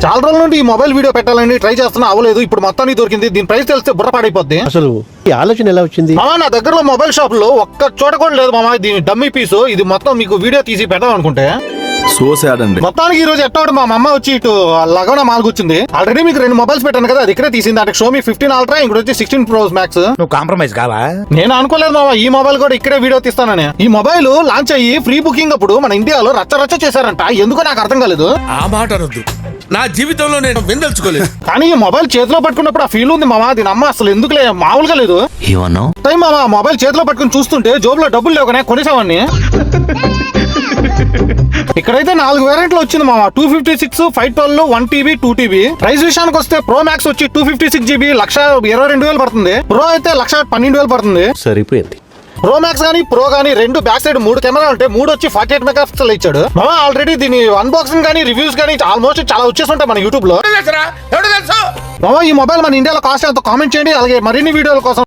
చాలా రోజుల నుండి ఈ మొబైల్ వీడియో పెట్టాలని ట్రై చేస్తున్నా, అవ్వలేదు. ఇప్పుడు మొత్తానికి దొరికింది. దీని ప్రైస్ తెలిస్తే బుర్ర పాడైపోద్ది. అసలు ఈ ఆలోచన ఎలా వచ్చింది? మామా, నా దగ్గరలో మొబైల్ షాప్ లో ఒక్క చోట కూడా లేదు మామా. దీని డమ్మీ పీసు. ఇది మొత్తం మీకు వీడియో తీసి పెడదాం అనుకుంటే సో సాడ్ అండి. మొత్తానికి ఈ రోజు ఎట్టవాడు మా అమ్మ వచ్చి ఇటు లగవన మాల్ కూర్చుంది. ఆల్రెడీ మీకు 2 మొబైల్స్ పెట్టాను కదా, అది ఇక్కడే తీసింది. అంటే షోమీ 15 అల్ట్రా, ఇంకోటి వచ్చి 16 Pro Max. నువ్వు కాంప్రమైజ్ కావా? నేను అనుకోలేదు మామ ఈ మొబైల్ కూడా ఇక్కడే వీడియో తీస్తానని. ఈ మొబైల్ లాంచ్ అయ్యి ఫ్రీ బుకింగ్ అప్పుడు మన ఇండియాలో రచ్చ చేశారంట. ఎందుకో నాకు అర్థం కాలేదు. ఆ మాట అనొద్దు, నా జీవితంలో నేను విందల్చుకోలేదు. కానీ ఈ మొబైల్ చేతిలో పట్టుకున్నప్పుడు ఆ ఫీల్ ఉంది మామ. దీని అమ్మ అసలు ఎందుకులే మామూలుగా లేదు. టైం మామ మొబైల్ చేతిలో పట్టుకుని చూస్తుంటే జోబులో డబ్బులు లేవగానే కొనేసావాడిని. ఇక్కడైతే 4 వేరియంట్లు వచ్చింది మామ. 256, 512, 1TB, 2TB. ప్రైస్ విషయానికి వస్తే ప్రో మ్యాక్స్ వచ్చి 256GB 1,22,000 పడుతుంది. ప్రో అయితే 1,12,000 పడుతుంది. సరిపోయింది. ప్రో మ్యాక్స్ గానీ ప్రో గానీ 2 బ్యాక్ సైడ్ 3 కెమెరాలు ఉంటే 3 వచ్చి 48 మెగాపిక్సెల్ ఇచ్చాడు మామ. ఆల్రెడీ దీని అన్బాక్సింగ్ గానీ రివ్యూస్ గానీ ఆల్మోస్ట్ చాలా వచ్చేస్తుంటాయి మన యూట్యూబ్ లో. మామ ఈ మొబైల్ మన ఇండియాలో కాస్ట్ ఎంతో కామెంట్ చేయండి. అలాగే మరిన్ని వీడియోల కోసం